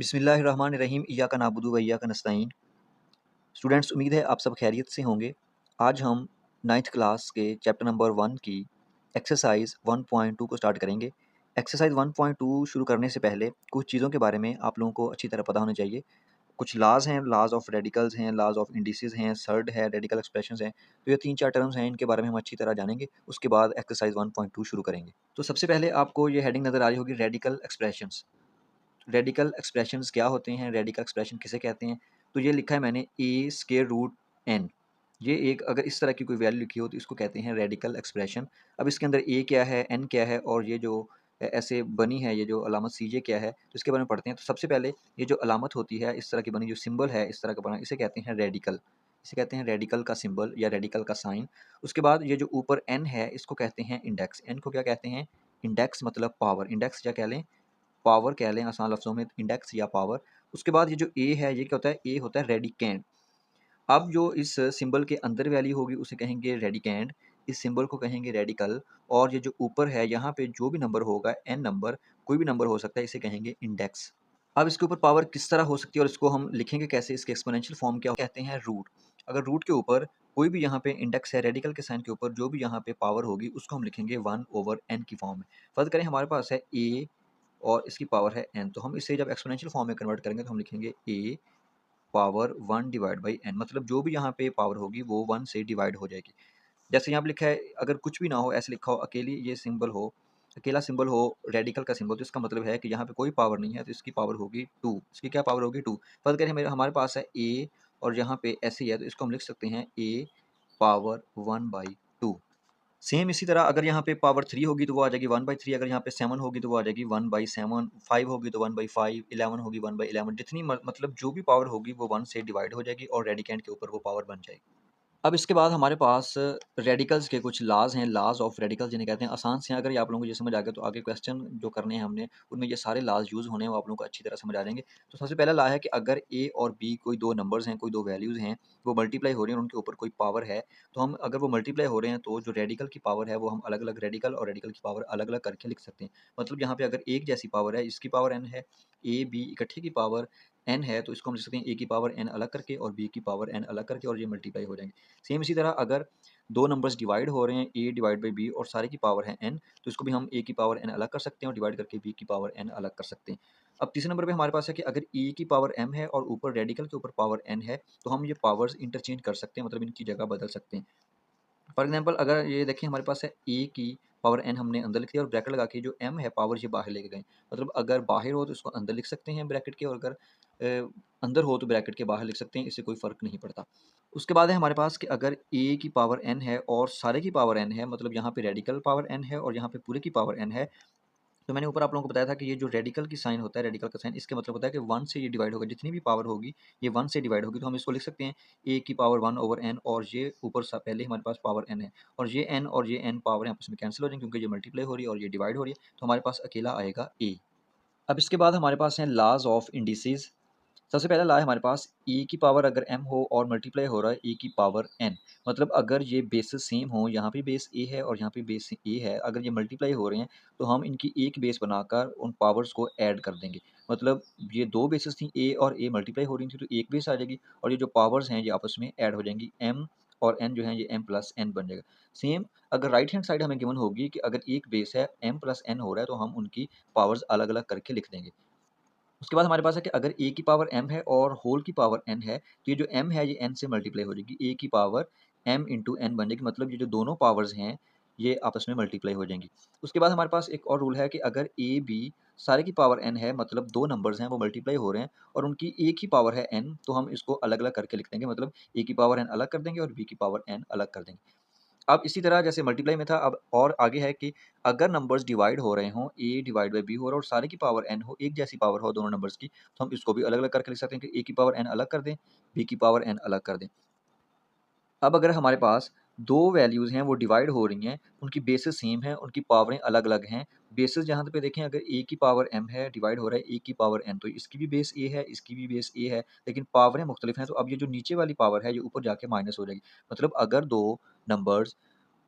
बिस्मिल्लाहिर्रहमानिर्रहीम इय्याका नअबुदु व इय्याका नस्तईन। स्टूडेंट्स, उम्मीद है आप सब खैरियत से होंगे। आज हम 9th क्लास के चैप्टर नंबर 1 की एक्सरसाइज 1.2 को स्टार्ट करेंगे। एक्सरसाइज 1.2 शुरू करने से पहले कुछ चीज़ों के बारे में आप लोगों को अच्छी तरह पता होना चाहिए। कुछ लॉज़ हैं, लॉज़ ऑफ रेडिकल्स हैं, लॉज़ ऑफ इंडिसेस हैं, सर्ड है, रेडिकल एक्सप्रेशंस हैं। तो ये 3-4 टर्म्स हैं, इनके बारे में हम अच्छी तरह जानेंगे। उसके बाद एक्सरसाइज 1.2 शुरू करेंगे। तो सबसे पहले आपको ये हेडिंग नज़र आ रही होगी, रेडिकल एक्सप्रेशंस। रेडिकल एक्सप्रेशंस क्या होते हैं, रेडिकल एक्सप्रेशन किसे कहते हैं? तो ये लिखा है मैंने ए स्क्वायर रूट एन। ये एक अगर इस तरह की कोई वैल्यू लिखी हो तो इसको कहते हैं रेडिकल एक्सप्रेशन। अब इसके अंदर ए क्या है, एन क्या है और ये जो ऐसे बनी है, ये जो अलामत सी जे क्या है, तो इसके बारे में पढ़ते हैं। तो सबसे पहले ये जो अलामत होती है, इस तरह की बनी जो सिंबल है, इस तरह का बना, इसे कहते हैं रेडिकल। इसे कहते हैं रेडिकल का सिंबल या रेडिकल का साइन। उसके बाद ये जो ऊपर एन है, इसको कहते हैं इंडेक्स। एन को क्या कहते हैं? इंडेक्स मतलब पावर। इंडेक्स क्या कह लें? पावर कह लें आसान लफ्ज़ों में, इंडेक्स या पावर। उसके बाद ये जो ए है, ये क्या होता है? ए होता है रेडिकेंड। अब जो इस सिंबल के अंदर वैल्यू होगी उसे कहेंगे रेडिकेंड, इस सिंबल को कहेंगे रेडिकल, और ये जो ऊपर है यहाँ पे जो भी नंबर होगा, एन नंबर, कोई भी नंबर हो सकता है, इसे कहेंगे इंडेक्स। अब इसके ऊपर पावर किस तरह हो सकती है और इसको हम लिखेंगे कैसे? इसके एक्सपोनेंशियल फॉर्म क्या कहते हैं? रूट। अगर रूट के ऊपर कोई भी यहाँ पे इंडेक्स है, रेडिकल के साइन के ऊपर जो भी यहाँ पे पावर होगी उसको हम लिखेंगे 1/n की फॉर्म में। फ़र्ज़ करें हमारे पास है a और इसकी पावर है n, तो हम इसे जब एक्सपोनेंशियल फॉर्म में कन्वर्ट करेंगे तो हम लिखेंगे a power 1 divide by n, मतलब जो भी यहाँ पे पावर होगी वो 1 से डिवाइड हो जाएगी। जैसे यहाँ पे लिखा है, अगर कुछ भी ना हो, ऐसे लिखा हो, अकेली ये सिंबल हो, अकेला सिंबल हो, रेडिकल का सिंबल, तो इसका मतलब है कि यहाँ पे कोई पावर नहीं है, तो इसकी पावर होगी 2। इसकी क्या पावर होगी? 2। फर्ज़ करें मेरे हमारे पास है a और यहाँ पे ऐसे ही है, तो इसको हम लिख सकते हैं a पावर 1/2। सेम इसी तरह अगर यहाँ पे पावर 3 होगी तो वो आ जाएगी 1/3, अगर यहाँ पे 7 होगी तो वो आ जाएगी 1/7, 5 होगी तो 1/5, 11 होगी 1/11, जितनी मतलब जो भी पावर होगी वो 1 से डिवाइड हो जाएगी और रेडिकेंड के ऊपर वो पावर बन जाएगी। अब इसके बाद हमारे पास रेडिकल्स के कुछ लॉज़ हैं, लॉज़ ऑफ रेडिकल्स जिन्हें कहते हैं। आसान से हैं, अगर ये आप लोगों को ये समझ आ गया तो आगे क्वेश्चन जो करने हैं हमने, उनमें ये सारे लॉज़ यूज़ होने हैं, वो आप लोगों को अच्छी तरह समझ आ जाएंगे। तो सबसे पहला लॉ है कि अगर ए और बी कोई दो नंबर्स हैं, कोई दो वैल्यूज़ हैं, वो मल्टीप्लाई हो रही हैं और उनके ऊपर कोई पावर है, तो हम अगर वो मल्टीप्लाई हो रहे हैं तो जो रेडिकल की पावर है वो हम अलग अलग रेडिकल और रेडिकल की पावर अलग अलग करके लिख सकते हैं। मतलब यहाँ पे अगर एक जैसी पावर है, इसकी पावर n है, ए बी इकट्ठे की पावर n है, तो इसको हम लिख सकते हैं a की पावर n अलग करके और b की पावर n अलग करके, और ये मल्टीप्लाई हो जाएंगे। सेम इसी तरह अगर दो नंबर्स डिवाइड हो रहे हैं, a डिवाइड बाई b, और सारे की पावर है n, तो इसको भी हम a की पावर n अलग कर सकते हैं और डिवाइड करके b की पावर n अलग कर सकते हैं। अब तीसरे नंबर पे हमारे पास है कि अगर a की पावर m है और ऊपर रेडिकल के ऊपर पावर n है, तो हम ये पावर्स इंटरचेंज कर सकते हैं, मतलब इनकी जगह बदल सकते हैं। फॉर एग्जांपल अगर ये देखिए हमारे पास है a की पावर n हमने अंदर लिख दिया और ब्रैकेट लगा के जो m है पावर ये बाहर लेके गए। मतलब अगर बाहर हो तो इसको अंदर लिख सकते हैं ब्रैकेट के, और अगर अंदर हो तो ब्रैकेट के बाहर लिख सकते हैं, इससे कोई फ़र्क नहीं पड़ता। उसके बाद है हमारे पास कि अगर a की पावर n है और सारे की पावर n है, मतलब यहाँ पे रेडिकल पावर n है और यहाँ पे पूरे की पावर n है, तो मैंने ऊपर आप लोगों को बताया था कि ये जो रेडिकल की साइन होता है, रेडिकल का साइन, इसका मतलब होता है कि 1 से ये डिवाइड होगा, जितनी भी पावर होगी ये 1 से डिवाइड होगी, तो हम इसको लिख सकते हैं a की पावर 1/n, और ये ऊपर सा पहले हमारे पास पावर n है, और ये n पावर आपस में कैंसिल हो जाएंगे क्योंकि ये मल्टीप्लाई हो रही है और ये डिवाइड हो रही है, तो हमारे पास अकेला आएगा a। अब इसके बाद हमारे पास हैं लॉज़ ऑफ इंडिसेस। सबसे पहला लॉ है हमारे पास, e की पावर अगर m हो और मल्टीप्लाई हो रहा है e की पावर n, मतलब अगर ये बेसेस सेम हो, यहाँ पे बेस a है और यहाँ पे बेस a है, अगर ये मल्टीप्लाई हो रहे हैं तो हम इनकी एक बेस बनाकर उन पावर्स को ऐड कर देंगे। मतलब ये दो बेसेस थी a और a मल्टीप्लाई हो रही थी, तो एक बेस आ जाएगी और ये जो पावर्स हैं ये आपस में ऐड हो जाएंगी, m और n जो है ये m प्लस n बन जाएगा। सेम अगर राइट हैंड साइड हमें गिवन होगी कि अगर एक बेस है m प्लस n हो रहा है, तो हम उनकी पावर्स अलग अलग करके लिख देंगे। उसके बाद हमारे पास है कि अगर a की पावर m है और होल की पावर n है, तो ये जो m है ये n से मल्टीप्लाई हो जाएगी, a की पावर m इंटू n बन जाएगी, मतलब ये जो दोनों पावर्स हैं ये आपस में मल्टीप्लाई हो जाएंगी। उसके बाद हमारे पास एक और रूल है कि अगर a b सारे की पावर n है, मतलब दो नंबर्स हैं वो मल्टीप्लाई हो रहे हैं और उनकी एक ही पावर है n, तो हम इसको अलग अलग करके लिख देंगे, मतलब a की पावर n अलग कर देंगे और b की पावर n अलग कर देंगे। अब इसी तरह जैसे मल्टीप्लाई में था, अब और आगे है कि अगर नंबर्स डिवाइड हो रहे हों, a डिवाइड बाई b हो रहा है और सारे की पावर n हो, एक जैसी पावर हो दोनों नंबर्स की, तो हम इसको भी अलग-अलग करके लिख सकते हैं कि a की पावर n अलग कर दें, b की पावर n अलग कर दें। अब अगर हमारे पास दो वैल्यूज़ हैं वो डिवाइड हो रही हैं, उनकी बेसेस सेम हैं, उनकी पावरें अलग-अलग हैं। बेसेस जहाँ पे देखें, अगर a की पावर m है, डिवाइड हो रहा है a की पावर n, तो इसकी भी बेस a है, इसकी भी बेस a है, लेकिन पावरें मुख्तलिफ हैं, तो अब ये जो नीचे वाली पावर है ये ऊपर जाके माइनस हो जाएगी। मतलब अगर दो नंबर्स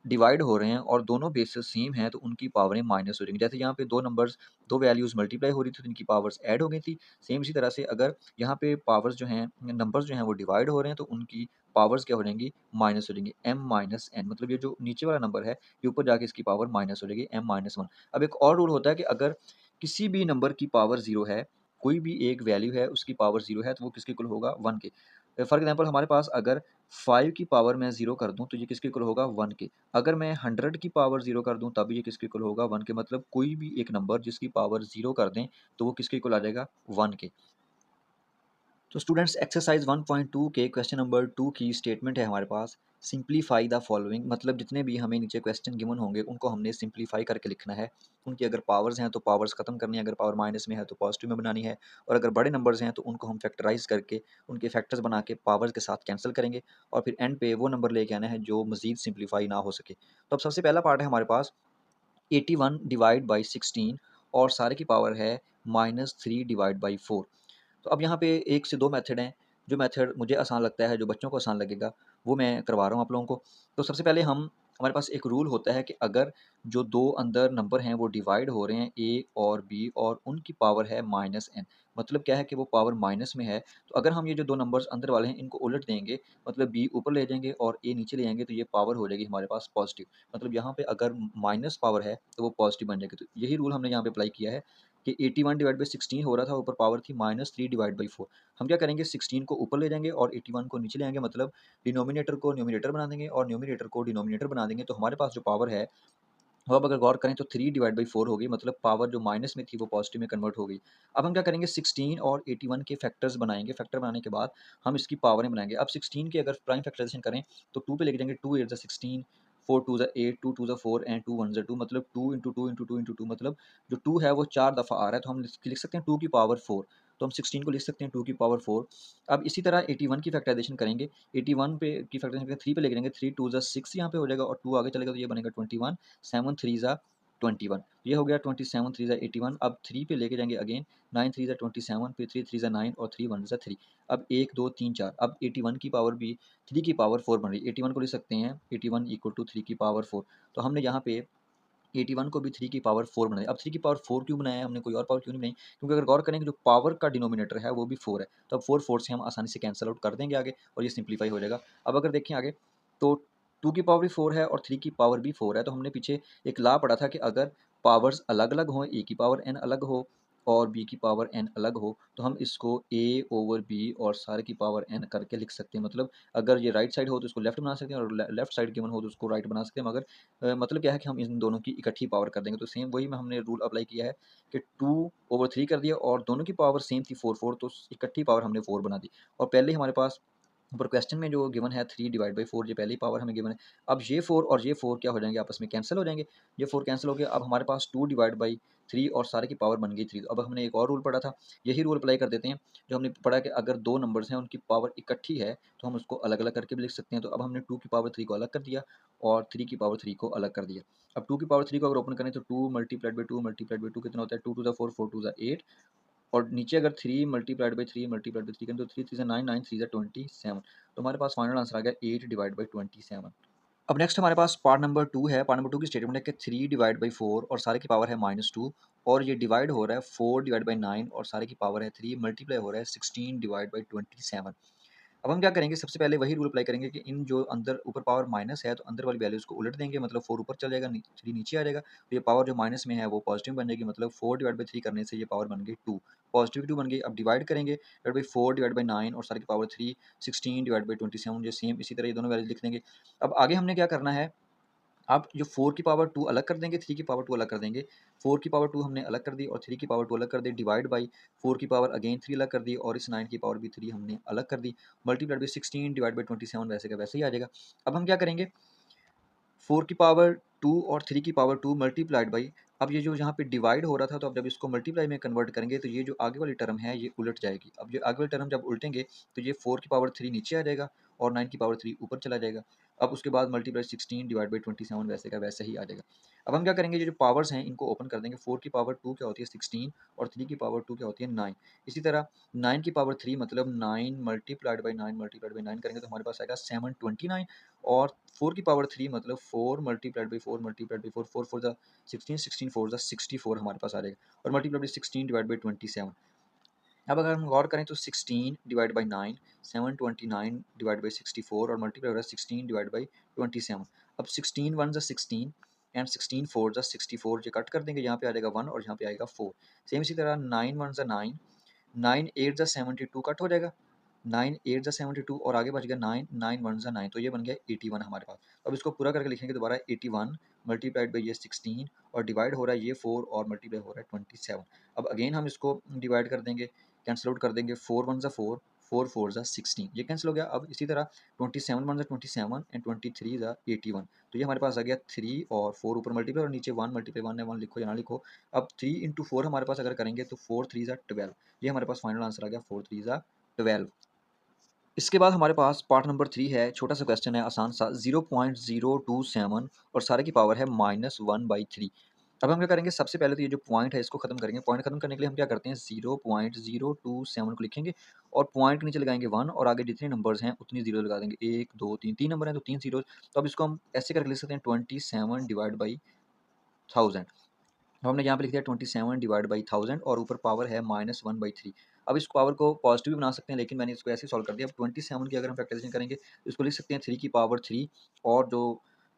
डिवाइड हो रहे हैं और दोनों बेसेस सेम हैं तो उनकी पावरें माइनस हो जाएंगी। जैसे यहाँ पे दो नंबर्स, दो वैल्यूज़ मल्टीप्लाई हो रही थी तो इनकी पावर्स ऐड हो गई थी। सेम इसी तरह से अगर यहाँ पे पावर्स जो हैं, नंबर्स जो हैं वो डिवाइड हो रहे हैं तो उनकी पावर्स क्या हो जाएंगी, माइनस हो जाएंगी। m माइनस n, मतलब ये जो नीचे वाला नंबर है ये ऊपर जाके इसकी पावर माइनस हो जाएगी, m माइनस 1। अब एक और रूल होता है कि अगर किसी भी नंबर की पावर 0 है, कोई भी एक वैल्यू है उसकी पावर 0 है तो वो किसके इक्वल होगा, 1 के। फॉर एग्जांपल हमारे पास अगर 5 की पावर मैं 0 कर दूं तो ये किसके इक्वल होगा, 1 के। अगर मैं 100 की पावर 0 कर दूं तब ये किसके इक्वल होगा, 1 के। मतलब कोई भी एक नंबर जिसकी पावर 0 कर दें तो वो किसके इक्वल आ जाएगा, 1 के। तो स्टूडेंट्स एक्सरसाइज 1.2 के क्वेश्चन नंबर 2 की स्टेटमेंट है हमारे पास, सिंप्लीफाई द फॉलोइंग। मतलब जितने भी हमें नीचे क्वेश्चन गिवन होंगे उनको हमने सिंप्लीफाई करके लिखना है। उनकी अगर पावर्स हैं तो पावर्स खत्म करनी है, अगर पावर माइनस में है तो पॉजिटिव में बनानी है, और अगर बड़े नंबर्स हैं तो उनको हम फैक्टराइज करके उनके फैक्टर्स बना के पावर्स के साथ कैंसिल करेंगे और फिर एंड पे वो नंबर लेके आना है जो मजीद सिंप्लीफाई ना हो सके। तो अब सबसे पहला पार्ट है हमारे पास 81 डिवाइड बाई 16 और सारे की पावर है -3 डिवाइड बाई 4। तो अब यहाँ पे 1 से 2 मेथड हैं, जो मेथड मुझे आसान लगता है, जो बच्चों को आसान लगेगा, वो मैं करवा रहा हूँ आप लोगों को। तो सबसे पहले हमारे पास एक रूल होता है कि अगर जो 2 अंदर नंबर हैं वो डिवाइड हो रहे हैं a और b और उनकी पावर है -n, मतलब क्या है कि वो पावर माइनस में है, तो अगर हम ये जो 2 नंबर्स अंदर वाले हैं इनको उलट देंगे, मतलब b ऊपर ले जाएँगे और a नीचे ले जाएँगे तो ये पावर हो जाएगी हमारे पास पॉजिटिव। मतलब यहाँ पे अगर माइनस पावर है तो वो पॉजिटिव बन जाएगी। तो यही रूल हमने यहाँ पे अप्लाई किया है कि 81 डिवाइड बाई 16 हो रहा था, ऊपर पावर थी -3 डिवाइड बाई 4। हम क्या करेंगे, 16 को ऊपर ले जाएँगे और 81 को नीचे ले आएँगे, मतलब डिनोमिनेटर को न्यूमरेटर बना देंगे और न्यूमरेटर को डिनोमिनेटर बना देंगे। तो हमारे पास जो पावर है वो अब अगर गौर करें तो 3 डिवाइड बाई 4 होगी, मतलब पावर जो माइनस में थी वो पॉजिटिव में कन्वर्ट हो गई। अब हम क्या करेंगे, 16 और 81 के फैक्टर्स बनाएँगे, फैक्टर बनाने के बाद हम इसकी पावरें बनाएँगे। अब 16 की अगर प्राइम फैक्टराइज़ेशन करें तो 2 पे लेके जाएँगे, 2 8 ज़ा 16, 4 2 ज़ा 8, 2 2 ज़ा 4 एंड 2 1 ज़ा 2, मतलब 2 इंटू 2 इंटू 2 इंटू 2, मतलब जो 2 है वो 4 दफ़ा आ रहा है तो हम लिख सकते हैं 2 की पावर 4। तो हम 16 को लिख सकते हैं 2 की पावर 4। अब इसी तरह 81 की फैक्टराइज़ेशन करेंगे, 81 पे की फैक्टराइज़ेशन करके 3 पे लेके जाएँगे, 3 2 ज़ा 6 यहाँ पे हो जाएगा और 2 आगे चलेगा तो ये बनेगा 21, 7 3 ज़ा 21, ये हो गया 27 3 ज़ा 81। अब 3 पे लेके जाएँगे अगेन, 9 3 ज़ा 27, फिर 3 3 ज़ा 9 और 3 1 ज़ा 3। अब 1 2 3 4, अब 81 की पावर भी 3 की पावर 4 बन रही है। 81 को लिख सकते हैं 81 इक्वल टू 3 की पावर 4। तो हमने यहाँ पे 81 को भी 3 की पावर 4 बनाई। अब 3 की पावर 4 क्यों बनाया है हमने, कोई और पावर क्यों नहीं बनाई? क्योंकि अगर गौर करें कि जो पावर का डिनोमिनेटर है वो भी 4 है। तो अब 4 4 से हम आसानी से कैंसल आउट कर देंगे आगे और ये सिंप्लीफाई हो जाएगा। अब अगर देखें आगे तो 2 की पावर भी 4 है और 3 की पावर भी 4 है। तो हमने पीछे एक लॉ पढ़ा था कि अगर पावर्स अलग-अलग हों, a की पावर n अलग हो और b की पावर n अलग हो, तो हम इसको a ओवर b और सारे की पावर n करके लिख सकते हैं। मतलब अगर ये राइट साइड हो तो इसको लेफ्ट बना सकते हैं और लेफ्ट साइड गिवन हो तो उसको राइट बना सकते हैं, मगर मतलब क्या है कि हम इन दोनों की इकट्ठी पावर कर देंगे। तो सेम वही में हमने रूल अप्लाई किया है कि 2/3 कर दिया और दोनों की पावर सेम थी 4 4, तो इकट्ठी पावर हमने 4 बना दी। और पहले हमारे पास ऊपर क्वेश्चन में जो गिवन है 3 डिवाइड बाई 4, ये पहली पावर हमें गिवन है। अब ये 4 और ये 4 क्या हो जाएंगे, आपस में कैंसिल हो जाएंगे। ये 4 कैंसिल हो गया, अब हमारे पास 2 डिवाइड बाई 3 और सारे की पावर बन गई 3। अब हमने एक और रूल पढ़ा था, यही रूल अप्लाई कर देते हैं जो हमने पढ़ा कि अगर दो नंबर्स हैं उनकी पावर इकट्ठी है तो हम उसको अलग अलग करके भी लिख सकते हैं। तो अब हमने 2 की पावर 3 को अलग कर दिया और 3 की पावर 3 को अलग कर दिया। अब 2 की पावर 3 को अगर ओपन करें तो 2 मल्टीप्लाइड बाई 2 मल्टीप्लाइड बाई 2 कितना होता है, 2 टू ज़ा 4, 4 टू ज़ा 8, और नीचे अगर 3 मल्टीप्लाइड बाई 3 मल्टीप्लाइड बाई 3 करें तो 3 3 ज़ा 9, 9 3 ज़ा 27। तो हमारे पास फाइनल आंसर आ गया 8 डिवाइड बाई 27। अब नेक्स्ट हमारे पास पार्ट नंबर 2 है। पार्ट नंबर 2 की स्टेटमेंट है कि 3 डिवाइड बाई 4 और सारे की पावर है -2 और ये डिवाइड हो रहा है 4 डिवाइड बाई 9 और सारे की पावर है 3, मल्टीप्लाई हो रहा है 16 डिवाइड बाई 27। अब हम क्या करेंगे, सबसे पहले वही रूल अप्लाई करेंगे कि इन जो अंदर ऊपर पावर माइनस है तो अंदर वाली वैल्यूज़ को उलट देंगे, मतलब 4 ऊपर चल जाएगा, 3 नीचे आ जाएगा। तो ये पावर जो माइनस में है वो पॉजिटिव बन जाएगी, मतलब 4 डिवाइड बाई 3 करने से ये पावर बन गई 2, पॉजिटिव 2 बन गई। अब डिवाइड करेंगे, डिवाइड बाई 4 डिवाइड बाई 9 और सारे की पावर 3, 16 डिवाइड बाई 27, ये सेम इसी तरह ये दोनों वैल्यूज लिख देंगे। अब आगे हमने क्या करना है, आप जो 4 की पावर 2 अलग कर देंगे, 3 की पावर 2 अलग कर देंगे। 4 की पावर 2 हमने अलग कर दी और 3 की पावर 2 अलग कर दी, डिवाइड बाई 4 की पावर अगेन 3 अलग कर दी और इस 9 की पावर भी 3 हमने अलग कर दी, मल्टीप्लाइड बाई 16 डिवाइड बाई 27 वैसे का वैसे ही आ जाएगा। अब हम क्या करेंगे, 4 की पावर 2 और 3 की पावर 2 मल्टीप्लाइड बाई, अब ये जो यहाँ पे डिवाइड हो रहा था तो अब जब इसको मल्टीप्लाई में कन्वर्ट करेंगे तो ये जो आगे वाली टर्म है ये उलट जाएगी। अब ये आगे वाली टर्म जब उल्टेंगे तो ये 4 की पावर 3 नीचे आ जाएगा और 9 की पावर 3 ऊपर चला जाएगा। अब उसके बाद मल्टीप्लाई 16 डिवाइड बाई 27 वैसे का वैसे ही आ जाएगा। अब हम क्या करेंगे, ये जो पावर्स हैं इनको ओपन कर देंगे। 4 की पावर 2 क्या होती है 16 और 3 की पावर 2 क्या होती है 9। इसी तरह 9 की पावर 3 मतलब 9 मल्टीप्लाइड बाई 9 मल्टीप्लाइड बाई 9 करेंगे तो हमारे पास आएगा 729 और 4 की पावर 3 मतलब 4 मल्टीप्लाइड बाई 4 मल्टीप्लाइड बाई 4 4 4 ज़ा 16 16 4 ज़ा 64 हमारे पास आ जाएगा और मल्टीप्लाइड बाई 16 डिवाइड बाई 27। अब अगर हम गौर करें तो 16 डिवाइड बाई 9 729 डिवाइड बाई 64 और मल्टीप्लाई हो रहा है 16 डिवाइड बाई 27। अब 16 1 ज़ा 16 एंड 16 4 ज़ा 64 ये कट कर देंगे, यहाँ पे आ जाएगा 1 और यहाँ पे आएगा 4। सेम इसी तरह 9 1 ज़ा 9 9 8 ज़ा 72 कट हो जाएगा, 9 8 ज़ा 72 और आगे बच गया 9 9 1 ज़ा 9 तो ये बन गया 81 हमारे पास। अब इसको पूरा करके लिखेंगे दोबारा 81 मल्टीप्लाइड बाई ये 16 और डिवाइड हो रहा है ये 4 और मल्टीप्लाई हो रहा है 27। अब अगेन हम इसको डिवाइड कर देंगे, कैंसिल आउट कर देंगे, 4 1 ज़ा 4 4 4 ज़ा 16 ये कैंसिल हो गया। अब इसी तरह 27 1 ज़ा 27 एंड 23 ज़ा 81 तो ये हमारे पास आ गया 3 और 4 ऊपर मल्टीप्लाई और नीचे 1 मल्टीप्लाई 1 है 1 लिखो या ना लिखो। अब 3 इंटू 4 हमारे पास अगर करेंगे तो 4 3 ज़ा 12 ये हमारे पास फाइनल आंसर आ गया 4 3 ज़ा 12। इसके बाद हमारे पास पार्ट नंबर 3 है, छोटा सा क्वेश्चन है आसान सा 0.027 और सारे की पावर है -1/3। अब हम क्या करेंगे, सबसे पहले तो ये जो पॉइंट है इसको खत्म करेंगे। पॉइंट खत्म करने के लिए हम क्या करते हैं 0.027 को लिखेंगे और पॉइंट के नीचे लगाएंगे 1 और आगे जितने नंबर्स हैं उतनी जीरो लगा देंगे, 1 2 3 3 नंबर हैं तो 3 जीरो। तो अब इसको हम ऐसे करके लिख सकते हैं 27 डिवाइड बाई 1000। अब हमने यहाँ पे लिख दिया 27 डिवाइड बाई 1000 और ऊपर पावर है -1/3। अब इस पावर को पॉजिटिव भी बना सकते हैं लेकिन मैंने इसको ऐसे सॉल्व कर दिया। अब 27 की अगर हम फैक्टराइजेशन करेंगे तो इसको लिख सकते हैं 3 की पावर 3 और जो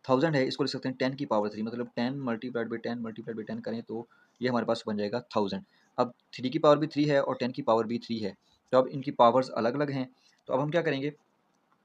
1000 है इसको लिख सकते हैं 10 की पावर 3 मतलब 10 मल्टीप्लाइड बाई 10 मल्टीप्लाइड बाई 10 करें तो ये हमारे पास बन जाएगा 1000। अब 3 की पावर भी 3 है और 10 की पावर भी 3 है तो अब इनकी पावर्स अलग अलग हैं। तो अब हम क्या करेंगे,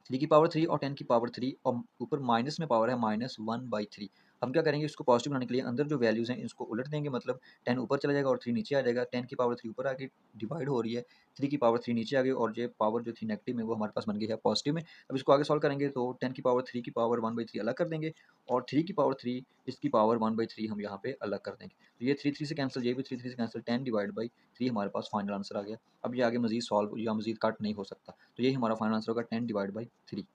3 की पावर 3 और 10 की पावर 3 और ऊपर माइनस में पावर है -1/3। हम क्या करेंगे, इसको पॉजिटिव बनाने के लिए अंदर जो वैल्यूज़ हैं इसको उलट देंगे, मतलब 10 ऊपर चला जाएगा और 3 नीचे आ जाएगा। 10 की पावर 3 ऊपर आ गई, डिवाइड हो रही है, 3 की पावर 3 नीचे आ गई और ये पावर जो थी नेगेटिव में वो हमारे पास बन गई है पॉजिटिव में। अब इसको आगे सॉल्व करेंगे तो 10 की पावर 3 की पावर 1/3 अलग कर देंगे और 3 की पावर 3 इसकी पावर 1/3 हम यहाँ पे अलग कर देंगे। तो ये 3 3 से कैंसिल, ये भी 3 3 से कैंसिल, 10 डिवाइड बाई 3 हमारे पास फाइनल आंसर आ गया। अब ये आगे मज़ीद सॉल्व या मज़ीद कट नहीं हो सकता, तो यही हमारा फाइनल आंसर होगा 10 डिवाइड बाई 3।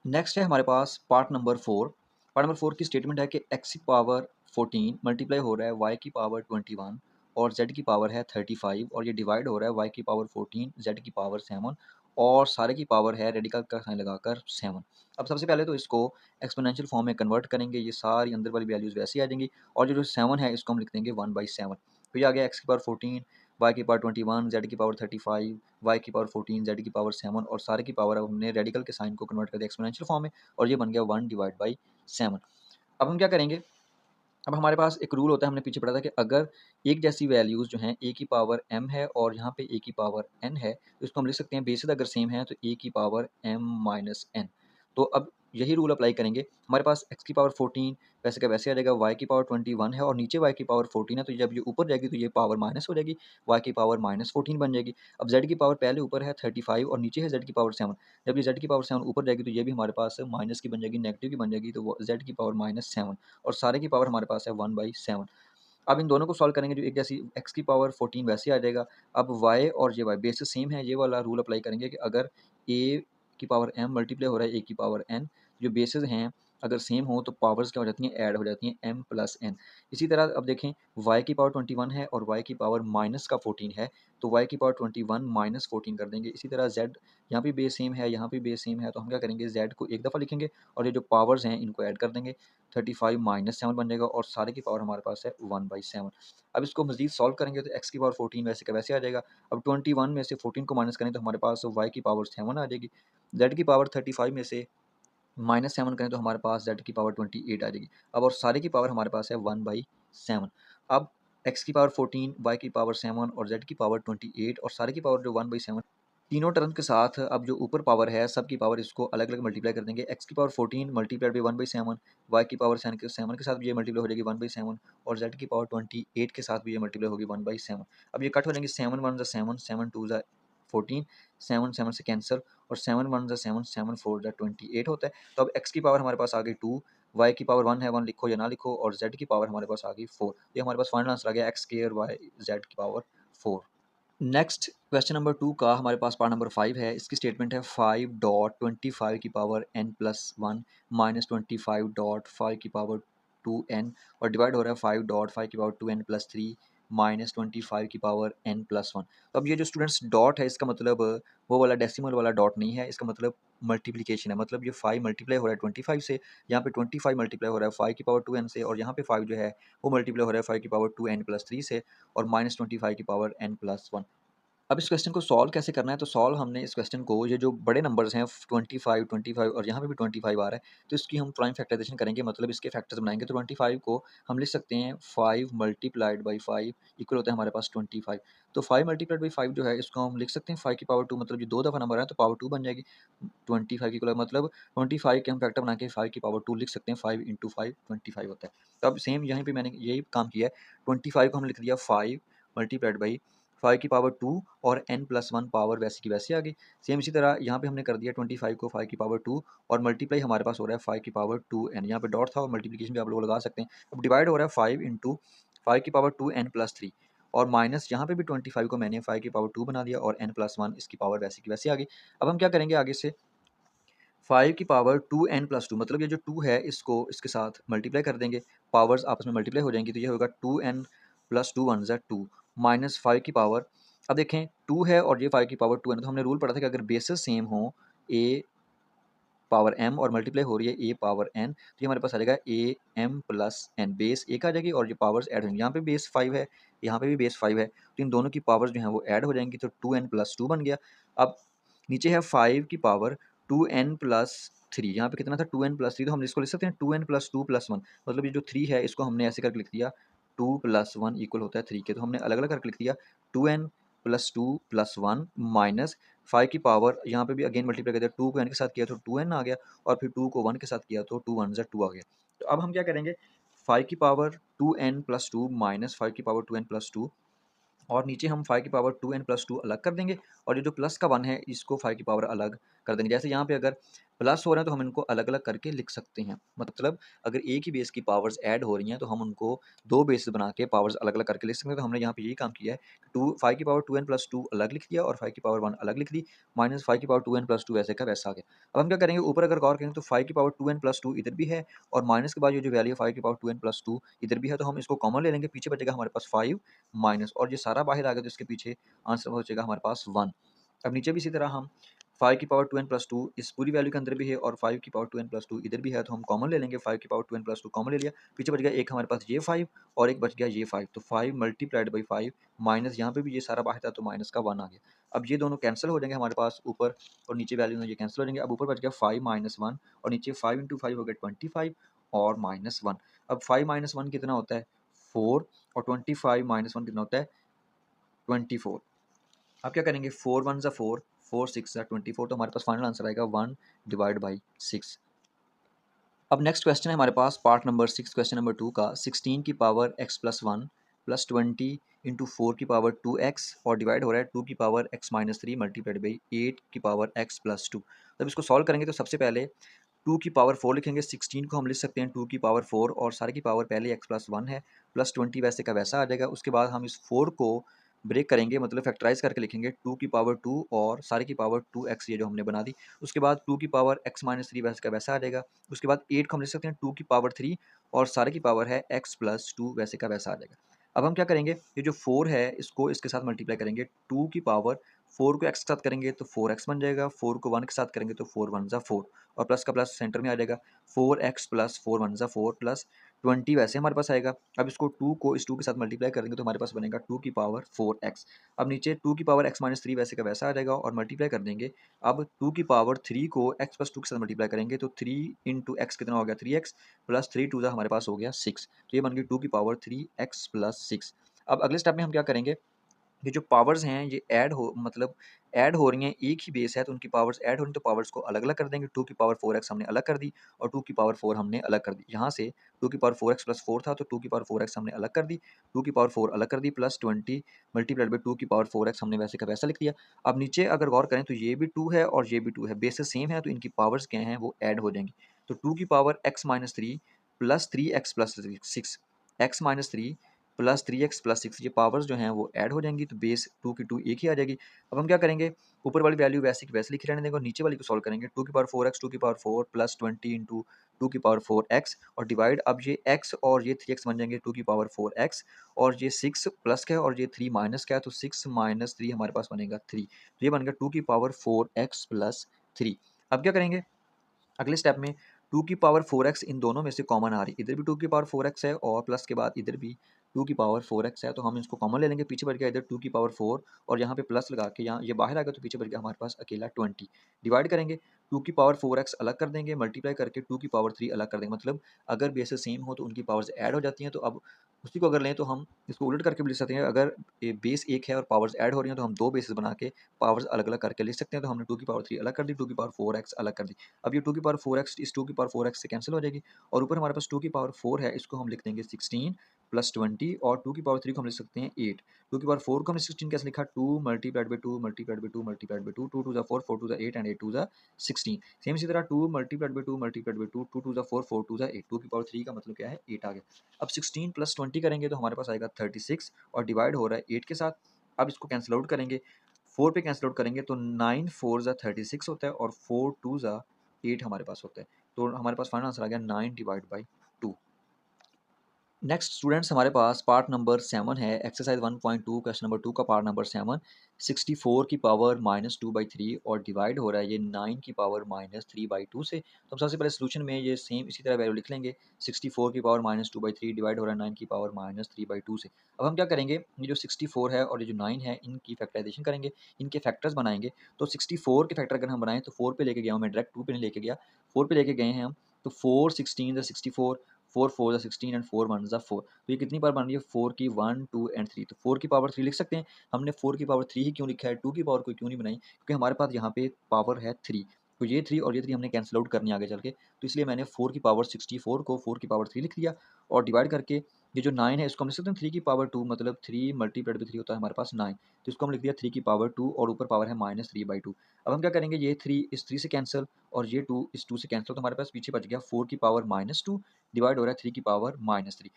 नेक्स्ट है हमारे पास पार्ट नंबर 4। पार्ट नंबर 4 की स्टेटमेंट है कि x की पावर 14 मल्टीप्लाई हो रहा है y की पावर 21 और z की पावर है 35 और ये डिवाइड हो रहा है y की पावर 14 z की पावर 7 और सारे की पावर है रेडिकल का साइन लगाकर 7। अब सबसे पहले तो इसको एक्सपोनेंशियल फॉर्म में कन्वर्ट करेंगे, ये सारी अंदर वाली वैल्यूज़ वैसी आ जाएंगी और जो 7 है इसको हम लिख देंगे 1/7। तो ये आ गया x की पावर 14 y की पावर 21 z की पावर 35 y की पावर 14 z की पावर 7 और सारे की पावर अब हमने रेडिकल के साइन को कन्वर्ट कर दिया एक्सपोनेंशियल फॉर्म में और ये बन गया 1 डिवाइड बाई 7। अब हम क्या करेंगे, अब हमारे पास एक रूल होता है, हमने पीछे पढ़ा था कि अगर एक जैसी वैल्यूज़ जो हैं a की पावर m है और यहाँ पे a की पावर n है तो इसको हम लिख सकते हैं बेसिस अगर सेम है तो a की पावर m माइनस n। तो अब यही रूल अप्लाई करेंगे। हमारे पास x की पावर 14 वैसे का वैसे आ जाएगा, y की पावर 21 है और नीचे y की पावर 14 है तो जब ये ऊपर जाएगी तो ये पावर माइनस हो जाएगी, y की पावर -14 बन जाएगी। अब z की पावर पहले ऊपर है 35 और नीचे है z की पावर 7। जब ये z की पावर 7 ऊपर जाएगी तो ये भी हमारे पास माइनस की बन जाएगी, नेगेटिव की बन जाएगी, तो वो z की पावर -7 और सारे की पावर हमारे पास है 1/7। अब इन दोनों को सॉल्व करेंगे, जो एक जैसी x की पावर 14 वैसे आ जाएगा। अब y और ये y बेसिस सेम है, ये वाला रूल अप्लाई करेंगे कि अगर a की पावर m मल्टीप्लाई हो रहा है a की पावर n, जो बेसिस हैं अगर सेम हो तो पावर्स क्या हो जाती हैं, ऐड हो जाती हैं m प्लस n। इसी तरह अब देखें y की पावर 21 है और y की पावर माइनस का 14 है तो y की पावर 21 माइनस 14 कर देंगे। इसी तरह z यहाँ भी बेस सेम है, यहाँ भी बेस सेम है तो हम क्या करेंगे z को एक दफ़ा लिखेंगे और ये जो पावर्स हैं इनको ऐड कर देंगे, 35 माइनस 7 बन जाएगा और सारे की पावर हमारे पास है 1/7। अब इसको मज़ीद सॉल्व करेंगे तो x की पावर 14 वैसे का वैसे आ जाएगा। अब 21 में से 14 को माइनस करें तो हमारे पास y की पावर 7 आ जाएगी। z की पावर 35 में से -7 करें तो हमारे पास z की पावर 28 आ जाएगी। अब और सारे की पावर हमारे पास है 1/7। अब x की पावर 14, y की पावर 7 और z की पावर 28 और सारे की पावर जो 1/7, तीनों टर्म के साथ अब जो ऊपर पावर है सब की पावर इसको अलग-अलग मल्टीप्लाई कर देंगे। x की पावर 14 मल्टीप्लाइड बाई 1/7, y की पावर 7 के साथ भी ये मल्टीप्लाई हो जाएगी 1/7 और z की पावर 28 के साथ भी ये मल्टीप्लाई होगी 1/7। अब ये कट हो जाएंगे, 7 1 ज़ा 7, 7 2 ज़ा 14, 7 7 से कैंसल और 7 1 ज़ा 7, 7 4 ज़ा 28 होता है। तो अब x की पावर हमारे पास आ गई 2, y की पावर 1 है, 1 लिखो या ना लिखो और z की पावर हमारे पास आ गई 4। ये हमारे पास फाइनल आंसर आ गया x स्क्वायर y z की पावर 4। नेक्स्ट क्वेश्चन नंबर 2 का हमारे पास पार्ट नंबर 5 है। इसकी स्टेटमेंट है 5 डॉट 25 की power n plus 1 minus 25 dot 5 की पावर 2n और डिवाइड हो रहा है 5 डॉट 5 की पावर 2n प्लस 3 माइनस 25 की पावर n प्लस 1। तो अब ये जो स्टूडेंट्स डॉट है इसका मतलब वो वाला डेसिमल वाला डॉट नहीं है, इसका मतलब मल्टीप्लिकेशन है। मतलब ये 5 मल्टीप्लाई हो रहा है 25 से, यहाँ पे 25 मल्टीप्लाई हो रहा है 5 की पावर 2n से, और यहाँ पे 5 जो है वो मल्टीप्लाई हो रहा है 5 की पावर 2n प्लस 3 से और माइनस 25 की पावर n प्लस 1। अब इस क्वेश्चन को सॉल्व कैसे करना है, तो सॉल्व हमने इस क्वेश्चन को, ये जो बड़े नंबर्स हैं 25 और यहाँ पे भी 25 आ रहा है, तो इसकी हम प्राइम फैक्टराइजेशन करेंगे, मतलब इसके फैक्टर्स बनाएंगे। तो 25 को हम लिख सकते हैं 5 मल्टीप्लाइड बाई 5 इक्वल होता है हमारे पास 25। तो 5 मल्टीप्लाइड बाई 5 जो है इसको हम लिख सकते हैं 5 की पावर 2, मतलब ये 2 दफ़ा नंबर है तो पावर 2 बन जाएगी 25 की इक्वल, मतलब 25 के हम फैक्टर बना के 5 की पावर 2 लिख सकते हैं। 5 इंटू 5 25 होता है। तो अब सेम यहाँ पे मैंने यही काम किया है, 25 को हम लिख दिया 5 मल्टीप्लाइड बाई 5 की पावर 2 और n प्लस 1 पावर वैसी की वैसी आ गई। सेम इसी तरह यहाँ पे हमने कर दिया 25 को 5 की पावर 2 और मल्टीप्लाई हमारे पास हो रहा है 5 की पावर 2n, यहाँ पे डॉट था और मल्टीप्लिकेशन भी आप लोग लगा सकते हैं। अब डिवाइड हो रहा है 5 इंटू 5 की पावर 2n प्लस 3 और माइनस यहाँ पे भी 25 को मैंने 5 की पावर 2 बना दिया और n प्लस 1 इसकी पावर वैसी की वैसी आ गई। अब हम क्या करेंगे आगे से, 5 की पावर 2n प्लस 2, मतलब ये जो 2 है इसको इसके साथ मल्टीप्लाई कर देंगे, पावर्स आपस में मल्टीप्लाई हो जाएंगी, तो ये होगा 2n प्लस 2 वन ज़ा 2 माइनस 5 की पावर, अब देखें 2 है और ये 5 की पावर 2 है, तो हमने रूल पढ़ा था कि अगर बेसेस सेम हो a पावर m और मल्टीप्लाई हो रही है a पावर n, तो ये हमारे पास आ जाएगा a m plus n, base एक आ जाएगी और ये पावर्स ऐड होंगी। यहाँ पे बेस 5 है, यहाँ पे भी बेस 5 है, तो इन दोनों की पावर्स जो हैं वो ऐड हो जाएंगी, तो 2n प्लस 2 बन गया। अब नीचे है 5 की पावर 2n प्लस 3, यहाँ पे कितना था 2n प्लस 3, तो हम इसको लिख सकते हैं 2n प्लस 2 प्लस 1, मतलब ये जो 3 है इसको हमने ऐसे करके लिख दिया 2 प्लस 1 इक्वल होता है 3 के, तो हमने अलग अलग करके लिख दिया 2n प्लस 2 प्लस 1 माइनस 5 की पावर, यहाँ पे भी अगेन मल्टीप्लाई कर दिया, 2 को n के साथ किया तो 2n आ गया और फिर 2 को 1 के साथ किया तो 2 वन ज़ा 2 आ गया। तो अब हम क्या करेंगे, 5 की पावर 2n प्लस 2 माइनस 5 की पावर 2n प्लस 2 और नीचे हम 5 की पावर 2n प्लस 2 अलग कर देंगे और ये जो प्लस का 1 है इसको 5 की पावर अलग कर देंगे। जैसे यहाँ पे अगर प्लस हो रहे हैं तो हम इनको अलग अलग करके लिख सकते हैं, मतलब अगर एक ही बेस की पावर्स ऐड हो रही हैं तो हम उनको दो बेस बना के पावर्स अलग अलग करके लिख सकते हैं। तो हमने यहाँ पे यही काम किया है कि 5 की पावर 2n प्लस 2 अलग लिख दिया और 5 की पावर 1 अलग लिख दी, माइनस 5 की पावर 2n प्लस 2 वैसे का वैसा आ गया। अब हम क्या करेंगे, ऊपर अगर गौर करें तो 5 की पावर 2n प्लस 2 इधर भी है और माइनस के बाद ये जो वैल्यू है 5 की पावर 2n प्लस 2 इधर भी है, तो हम इसको कॉमन ले लेंगे, पीछे बचेगा हमारे पास 5 माइनस और ये सारा बाहर आ गया तो इसके पीछे आंसर बचेगा हमारे पास 1। अब नीचे भी इसी तरह हम 5 की पावर 2n प्लस 2 इस पूरी वैल्यू के अंदर भी है और 5 की पावर 2n प्लस 2 इधर भी है, तो हम कॉमन ले लेंगे, 5 की पावर 2n प्लस 2 कॉमन ले लिया, पीछे बच गया एक हमारे पास ये 5 और एक बच गया ये 5, तो 5 मल्टीप्लाइड बाई 5 माइनस यहाँ पे भी ये सारा बाहर था तो माइनस का 1 आ गया। अब ये दोनों कैंसिल हो जाएंगे हमारे पास, ऊपर और नीचे वैल्यू में ये कैंसिल हो जाएंगे। अब ऊपर बच गया 5 माइनस 1 और नीचे 5 इंटू 5 हो गया 25 और माइनस 1। अब 5 माइनस 1 कितना होता है 4 और 25 माइनस 1 कितना होता है 24। अब क्या करेंगे 4 वन ज़ा 4, 4 6 ज़ा 24, तो हमारे पास फाइनल आंसर आएगा 1 डिवाइड बाई 6। अब नेक्स्ट क्वेश्चन है हमारे पास पार्ट नंबर 6 क्वेश्चन नंबर 2 का 16 की power x plus 1 plus 20 into 4 की पावर 2x और डिवाइड हो रहा है 2 की power x minus 3 multiplied by 8 की पावर x प्लस 2। जब इसको सॉल्व करेंगे तो सबसे पहले 2 की पावर 4 लिखेंगे, 16 को हम लिख सकते हैं 2 की पावर 4 और सारे की पावर पहले x प्लस 1 है, प्लस 20 वैसे का वैसा आ जाएगा। उसके बाद हम इस 4 को ब्रेक करेंगे, मतलब फैक्टराइज करके लिखेंगे 2 की पावर 2 और सारे की पावर 2x, ये जो हमने बना दी। उसके बाद 2 की पावर x माइनस 3 वैसे का वैसा आ जाएगा। उसके बाद 8 को हम लिख सकते हैं 2 की पावर 3 और सारे की पावर है x प्लस 2 वैसे का वैसा आ जाएगा। अब हम क्या करेंगे, ये जो 4 है इसको इसके साथ मल्टीप्लाई करेंगे, 2 की पावर 4 को x के साथ करेंगे तो 4x बन जाएगा, 4 को 1 के साथ करेंगे तो 4 वन ज़ा 4 और प्लस का प्लस सेंटर में आ जाएगा, 4x प्लस 4 वन ज़ा 4 प्लस 20 वैसे हमारे पास आएगा। अब इसको 2 को इस 2 के साथ मल्टीप्लाई करेंगे तो हमारे पास बनेगा 2 की पावर 4x। अब नीचे 2 की पावर x माइनस 3 वैसे का वैसा आ जाएगा और मल्टीप्लाई कर देंगे। अब 2 की पावर 3 को x प्लस 2 के साथ मल्टीप्लाई करेंगे तो 3 इंटू एक्स कितना हो गया 3x प्लस 3 टू ज़ा हमारे पास हो गया 6, तो ये बन गई 2 की पावर 3x प्लस 6। अब अगले स्टेप में हम क्या करेंगे, ये जो पावर्स हैं ये ऐड हो, मतलब ऐड हो रही हैं, एक ही बेस है तो उनकी पावर्स ऐड हो रही हैं, तो पावर्स को अलग अलग कर देंगे। 2 की पावर 4x हमने अलग कर दी और 2 की पावर 4 हमने अलग कर दी। यहाँ से 2 की पावर 4x प्लस 4 था तो 2 की पावर 4x हमने अलग कर दी, 2 की पावर 4 अलग कर दी, प्लस 20 मल्टीप्लाइड बाई 2 की पावर 4x हमने वैसे का वैसा लिख दिया। अब नीचे अगर गौर करें तो ये भी 2 है और ये भी 2 है, बेसेस सेम है तो इनकी पावर्स क्या हैं वो ऐड हो जाएंगी। तो 2 की power x minus 3 plus 3x plus 6, x minus 3 plus 3x plus 6, ये पावर्स जो हैं वो ऐड हो जाएंगी, तो बेस 2 की 2 एक ही आ जाएगी। अब हम क्या करेंगे, ऊपर वाली वैल्यू वैसे की वैसे लिखी रहने देंगे और नीचे वाली को सॉल्व करेंगे। 2 की पावर 4x 2 की पावर 4 प्लस 20 इंटू 2 की पावर 4x और डिवाइड, अब ये x और ये 3x बन जाएंगे 2 की पावर 4x, और ये 6 प्लस का है और ये 3 माइनस का है, तो 6 माइनस 3 हमारे पास बनेगा 3, तो ये बन गया 2 की पावर 4x प्लस 3। अब क्या करेंगे, अगले स्टेप में 2 की पावर 4x इन दोनों में से कॉमन आ रही है, इधर भी 2 की पावर 4x है और प्लस के बाद इधर भी 2 की पावर 4x है, तो हम इसको कॉमन ले लेंगे, पीछे बढ़ गया इधर 2 की पावर 4 और यहाँ पे प्लस लगा के यहाँ ये बाहर आ गया, तो पीछे बढ़ गया हमारे पास अकेला 20। डिवाइड करेंगे, 2 की पावर 4x अलग कर देंगे, मल्टीप्लाई करके 2 की पावर 3 अलग कर देंगे, मतलब अगर बेसेस सेम हो तो उनकी पावर्स ऐड हो जाती हैं। तो अब उसी को अगर लें तो हम इसको उलट करके भी लिख सकते हैं, अगर बेस एक है और पावर्स ऐड हो रही हैं तो हम दो बेसेस बना के पावर्स अलग अलग करके लिख सकते हैं। तो हमने 2 की पावर 3 अलग कर दी, 2 की पावर 4x अलग कर दी। अब ये 2 की पावर 4x इस 2 की पावर 4x से कैंसिल हो जाएगी और ऊपर हमारे पास 2 की पावर 4 है, इसको हम लिख देंगे 16 प्लस 20 और 2 की पावर 3 को हम लिख सकते हैं 8। 2 की पावर 4 को हमने 16 कैसे लिखा, 2 multiplied by 2 multiplied by 2 multiplied by 2, 2 two ज़ा 4 4 टू ज़ा 8 एंड 8 टू ज़ा 16। सेम इसी तरह 2 multiplied by 2 multiplied by 2, 2 two ज़ा 4 4 टू ज़ा 8, 2 की पावर 3 का मतलब क्या है 8 आ गया। अब 16 प्लस 20 करेंगे तो हमारे पास आएगा 36 और डिवाइड हो रहा है 8 के साथ। अब इसको कैंसिल आउट करेंगे, 4 पे कैंसिल आउट करेंगे तो 9 4 ज़ा 36 होता है और 4 2 ज़ा 8 हमारे पास होता है, तो हमारे पास फाइनल आंसर आ गया 9 डिवाइड बाई 2। नेक्स्ट स्टूडेंट्स हमारे पास पार्ट नंबर 7 है, एक्सरसाइज 1.2 क्वेश्चन नंबर 2 का पार्ट नंबर 7, 64 की पावर -2/3 और डिवाइड हो रहा है ये 9 की पावर -3/2 से। तो हम सबसे पहले सोल्यूशन में ये सेम इसी तरह वैल्यू लिख लेंगे, 64 की पावर -2/3 डिवाइड हो रहा है 9 की पावर -3/2 से। अब हम क्या करेंगे, ये जो 64 है और ये जो 9 है इनकी फैक्टराइजेशन करेंगे, इनके फैक्टर्स बनाएंगे। तो 64 के फैक्टर अगर हम बनाएं तो 4 पे लेके गया हूँ मैं, डायरेक्ट 2 पे नहीं लेके गया, 4 पे लेके गए हैं हम, तो 4 16 ज़ा 64, 4 4 ज़ा 16 एंड 4 1 ज़ा 4, तो ये कितनी बार बन रही है 4 की 1 2 एंड 3, तो 4 की पावर 3 लिख सकते हैं। हमने 4 की पावर 3 ही क्यों लिखा है, 2 की पावर को क्यों नहीं बनाई, क्योंकि हमारे पास यहाँ पे पावर है 3, तो ये 3 और ये 3 हमने कैंसिल आउट करनी है आगे चल के, तो इसलिए मैंने 4 की पावर 64 को 4 की पावर 3 लिख लिया और डिवाइड करके ये जो 9 है इसको हम लिख सकते हैं 3 की पावर 2, मतलब 3 मल्टीप्लाइड बाई 3 होता है हमारे पास 9, तो इसको हम लिख दिया 3 की पावर 2 और ऊपर पावर है -3/2। अब हम क्या करेंगे, ये 3 इस 3 से कैंसिल और ये 2 इस 2 से कैंसिल, तो हमारे पास पीछे बच गया 4 की पावर -2 डिवाइड हो रहा है 3 की पावर -3।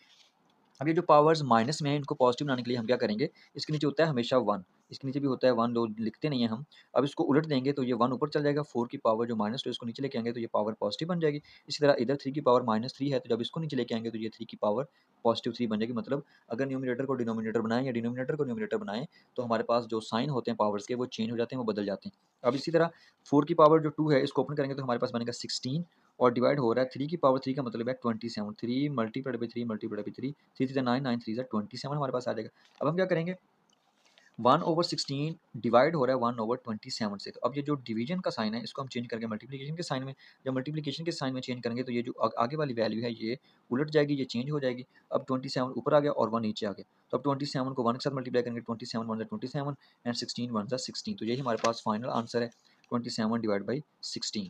अब ये जो पावर्स माइनस में है इनको पॉजिटिव बनाने के लिए हम क्या करेंगे, इसके नीचे होता है हमेशा 1, इसके नीचे भी होता है 1, लोग लिखते नहीं हैं हम। अब इसको उलट देंगे तो ये 1 ऊपर चल जाएगा, 4 की पावर जो -2 इसको नीचे लेके आएँगे तो ये पावर पॉजिटिव बन जाएगी। इसी तरह इधर 3 की पावर -3 है, तो जब इसको नीचे लेके आएँगे तो ये 3 की पावर पॉजिटिव 3 बन जाएगी। मतलब अगर न्यूमरेटर को डिनोमिनेटर बनाएँ या डिनोमिनेटर को न्यूमरेटर बनाएँ, तो हमारे पास जो साइन होते हैं पावर्स के वो चेंज हो जाते हैं, वो बदल जाते हैं। अब इसी तरह 4 की पावर जो 2 है इसको ओपन करेंगे तो हमारे पास बनेगा 16 और डिवाइड हो रहा है 3 की पावर 3 का मतलब है 27, 3 मल्टीप्लाइड बाई 3 मल्टीप्लाइड बाई 3, 3 3 9 9 3 27 हमारे पास आ जाएगा। अब हम क्या करेंगे, 1/16 डिवाइड हो रहा है 1/27 से, तो अब ये जो डिवीजन का साइन है इसको हम चेंज करके मल्टीप्लिकेशन के साइन में, जब मल्टीप्लिकेशन के साइन में चेंज करेंगे तो ये जो आगे वाली वैल्यू है ये उलट जाएगी, ये चेंज हो जाएगी। अब 27 ऊपर आ गया और 1 नीचे आ गया, तो अब 27 को 1 के साथ मल्टीप्लाई करेंगे, 27 1 27 एंड 16 1 16, तो यही हमारे पास फाइनल आंसर है 27 डिवाइड बाई 16।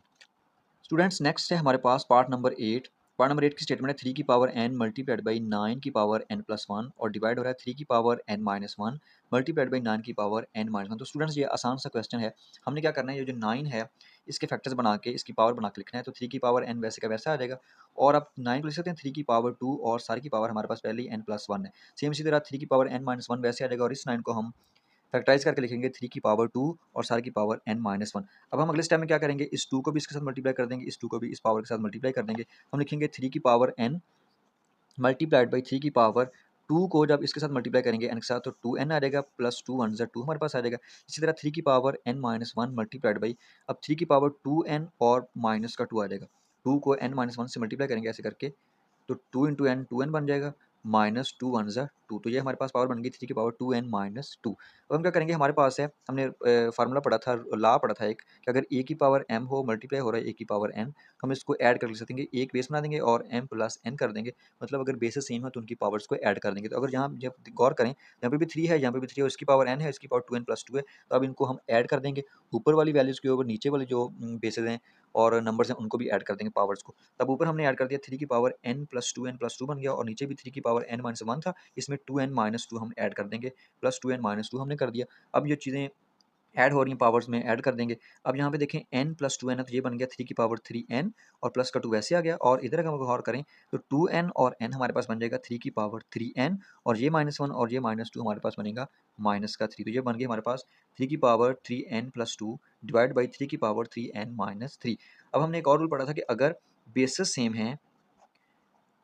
स्टूडेंट्स नेक्स्ट है हमारे पास पार्ट नंबर 8। पार्ट नंबर 8 की स्टेटमेंट है 3 की पावर n मल्टीप्लाइड बाई 9 की पावर n प्लस 1 और डिवाइड हो रहा है 3 की power n minus 1 multiplied by 9 की पावर n माइनस 1। तो स्टूडेंट्स ये आसान सा क्वेश्चन है, हमने क्या करना है, ये जो 9 है इसके फैक्टर्स बना के इसकी पावर बना के लिखना है, तो 3 की पावर n वैसे का वैसा आ जाएगा और आप 9 को लिख सकते हैं 3 की पावर 2 और सारी की पावर हमारे पास पहले ही n प्लस 1 है। सेम इसी तरह 3 की पावर n माइनस 1 वैसे आ जाएगा और इस 9 को हम फैक्टराइज़ करके लिखेंगे 3 की पावर 2 और सारे की पावर n-1। अब हम अगले स्टेप में क्या करेंगे, इस 2 को भी इसके साथ मल्टीप्लाई कर देंगे, इस 2 को भी इस पावर के साथ मल्टीप्लाई कर देंगे। हम लिखेंगे 3 की पावर n मल्टीप्लाइड बाई 3 की पावर 2 को जब इसके साथ मल्टीप्लाई करेंगे n के साथ तो 2n आ जाएगा प्लस 2 1 2 हमारे पास आ जाएगा। इसी तरह 3 की पावर n-1 मल्टीप्लाइड बाई, अब 3 की पावर 2n और माइनस का 2 आ जाएगा। 2 को n-1 से मल्टीप्लाई करेंगे ऐसे करके, तो 2 इंटू एन 2n बन जाएगा माइनस 2 1 2, तो ये हमारे पास पावर बन गई 3 की पावर 2n माइनस 2। अब हम क्या करेंगे, हमारे पास है, हमने फार्मूला पढ़ा था, लॉ पढ़ा था एक, कि अगर a की पावर m हो मल्टीप्लाई हो रहा है a की पावर n, तो हम इसको ऐड कर लिख सकते हैं, एक बेस बना देंगे और m प्लस n कर देंगे, मतलब अगर बेसेस सेम है तो उनकी पावर्स को ऐड कर देंगे। तो अगर यहाँ जब गौर करें, यहाँ पे भी 3 है, यहाँ पे भी 3 है और इसकी पावर n है, इसकी पावर 2n प्लस 2 है, तो अब इनको हम ऐड कर देंगे ऊपर वाली वैल्यूज़ के ऊपर, नीचे वाले जो बेसेस हैं और नंबर्स हैं उनको भी ऐड कर देंगे पावर्स को। तब ऊपर हमने ऐड कर दिया 3 की पावर n प्लस 2 बन गया और नीचे भी 3 की पावर n-1 था, इसमें 2n-2 हम ऐड कर देंगे, प्लस 2n-2 हमने कर दिया। अब ये चीज़ें ऐड हो रही हैं पावर्स में ऐड कर देंगे। अब यहाँ पे देखें n प्लस 2n है तो ये बन गया 3 की पावर 3n और प्लस का 2 वैसे आ गया। और इधर अगर हम गौर करें तो 2n और n हमारे पास बन जाएगा 3 की पावर 3n और ये -1 और ये -2 हमारे पास बनेगा माइनस का 3। तो ये बन गया हमारे पास 3 की power 3n plus 2 divide by 3 की पावर 3n माइनस 3। अब हमने एक और रूल पढ़ा था कि अगर बेसिस सेम हैं,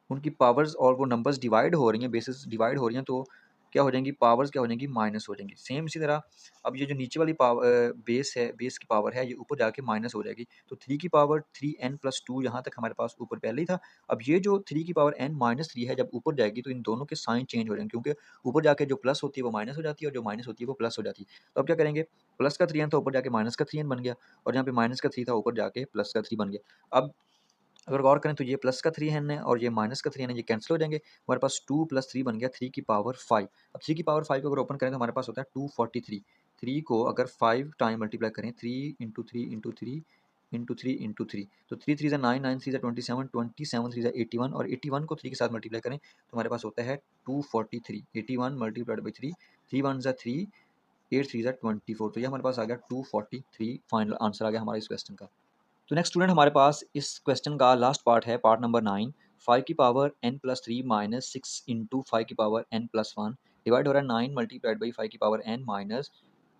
उनकी पावर्स और वो नंबर्स डिवाइड हो रही हैं, बेसिस डिवाइड हो रही हैं, तो क्या हो जाएंगी, पावर्स क्या हो जाएंगी, माइनस हो जाएंगी। सेम इसी तरह अब ये जो नीचे वाली बेस है, बेस की पावर है, ये ऊपर जाके माइनस हो जाएगी। तो 3 की पावर 3n प्लस 2 यहाँ तक हमारे पास ऊपर पहले ही था। अब ये जो 3 की पावर n माइनस 3 है, जब ऊपर जाएगी तो इन दोनों के साइन चेंज हो जाएंगे, क्योंकि ऊपर जाके जो प्लस होती है वो माइनस हो जाती है और जो माइनस होती है वो प्लस हो जाती है। तो अब क्या करेंगे, प्लस का 3n था ऊपर जाके माइनस का 3n बन गया और यहाँ पे माइनस का 3 था ऊपर जाके प्लस का 3 बन गया। अब अगर गौर करें तो ये प्लस का 3n है और ये माइनस का 3n है, ये कैंसिल हो जाएंगे। हमारे पास 2 प्लस 3 बन गया 3 की पावर 5। अब 3 की पावर 5 को अगर ओपन करें तो हमारे पास होता है 243। 3 को अगर 5 टाइम मल्टीप्लाई करें, 3 इंटू 3 इंटू 3 इंटू 3 इंटू 3, तो 3 3 9, 9 3 27, 27 3 81 और 81 को 3 के साथ मल्टीप्लाई करें तो हमारे पास होता है 243। 81 मल्टीप्लाइड बाई 3, 3 1 3, 8 3 24। तो ये हमारे पास आ गया 243। फाइनल आंसर आ गया हमारा इस क्वेश्चन का। तो नेक्स्ट स्टूडेंट हमारे पास इस क्वेश्चन का लास्ट पार्ट है, पार्ट नंबर 9। 5 की power n plus 3 minus 6 into 5 की पावर n प्लस 1 डिवाइड हो रहा है 9 मल्टीप्लाइड बाई 5 की पावर n माइनस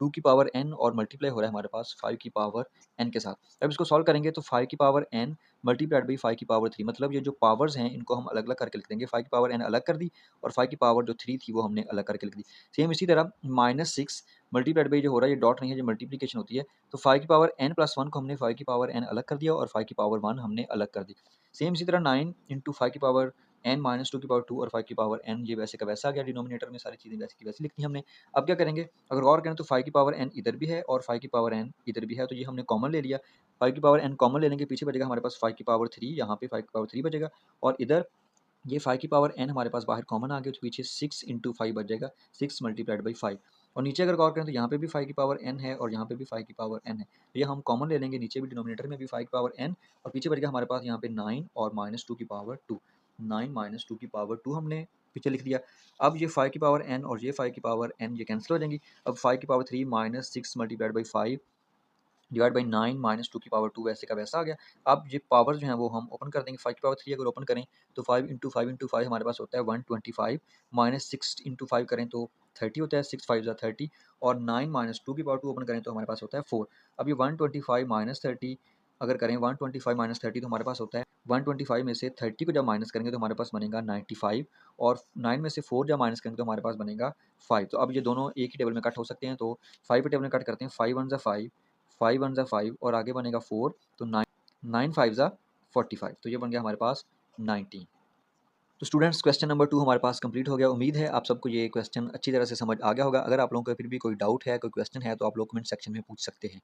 2 की पावर n और मल्टीप्लाई हो रहा है हमारे पास 5 की पावर n के साथ। अब इसको सॉल्व करेंगे तो 5 की पावर n मल्टीप्लाइड बाई 5 की पावर 3, मतलब ये जो पावर्स हैं इनको हम अलग अलग करके लिख देंगे। 5 की पावर n अलग कर दी और 5 की पावर जो 3 थी वो हमने अलग करके लिख दी। सेम इसी तरह -6 मल्टीप्लाइड बाई जो हो रहा है, ये डॉट नहीं है, ये मल्टीप्लिकेशन होती है, तो 5 की पावर n प्लस 1 को हमने 5 की पावर n अलग कर दिया और 5 की पावर 1 हमने अलग कर दी। सेम इसी तरह 9 इंटू 5 की पावर n माइनस 2 की पावर 2 और 5 की पावर n, ये वैसे का वैसा आ गया, डिनोमिनेटर में सारी चीज़ें वैसी की वैसी लिखनी हमने। अब क्या करेंगे, अगर गौर करें तो 5 की पावर n इधर भी है और 5 की पावर n इधर भी है, तो ये हमने कॉमन ले लिया। 5 की पावर n कॉमन ले लेंगे, पीछे बचेगा हमारे पास 5 की पावर 3, यहाँ पे 5 की पावर 3 बचेगा और इधर ये 5 की पावर n हमारे पास बाहर कॉमन आ गया, तो पीछे 6 इंटू 5 बच जाएगा, 6 मल्टीप्लाइड बाई 5। और नीचे अगर गौर करें तो यहाँ पे भी 5 की पावर n है और यहाँ पे भी 5 की पावर n है, तो ये हम कॉमन ले लेंगे, नीचे भी डिनोमिनेटर में भी 5 की पावर n और पीछे बच गया हमारे पास यहाँ पे 9 और माइनस 2 की पावर 2। 9 माइनस 2 की पावर 2 हमने पीछे लिख दिया। अब ये 5 की पावर n और ये 5 की पावर n ये कैंसिल हो जाएंगी। अब 5 की power 3 minus 6 multiplied by 5 divide by 9 minus 2 की पावर 2 वैसे का वैसा आ गया। अब ये पावर जो है वो हम ओपन कर देंगे। 5 की पावर 3 अगर ओपन करें तो 5 इंटू 5 इंटू 5 हमारे पास होता है 125, माइनस 6 इंटू 5 करें तो 30 होता है, 6 5 30 और 9 माइनस 2 की पावर 2 ओपन करें तो हमारे पास होता है 4। अब ये 125 माइनस 30 अगर करें, 125 माइनस 30 तो हमारे पास होता है 125 में से 30 को जब माइनस करेंगे तो हमारे पास बनेगा 95 और 9 में से 4 जब माइनस करेंगे तो हमारे पास बनेगा 5। तो अब ये दोनों एक ही टेबल में कट हो सकते हैं, तो 5 के टेबल में कट करते हैं। 5 1 5, 5 1 5 और आगे बनेगा 4, तो 9 9 5 45, तो ये बन गया हमारे पास 19। तो स्टूडेंट्स क्वेश्चन नंबर 2 हमारे पास कंप्लीट हो गया। उम्मीद है आप सबको ये क्वेश्चन अच्छी तरह से समझ आ गया होगा। अगर आप लोगों को फिर भी कोई डाउट है, कोई क्वेश्चन है, तो आप लोग कमेंट सेक्शन में पूछ सकते हैं।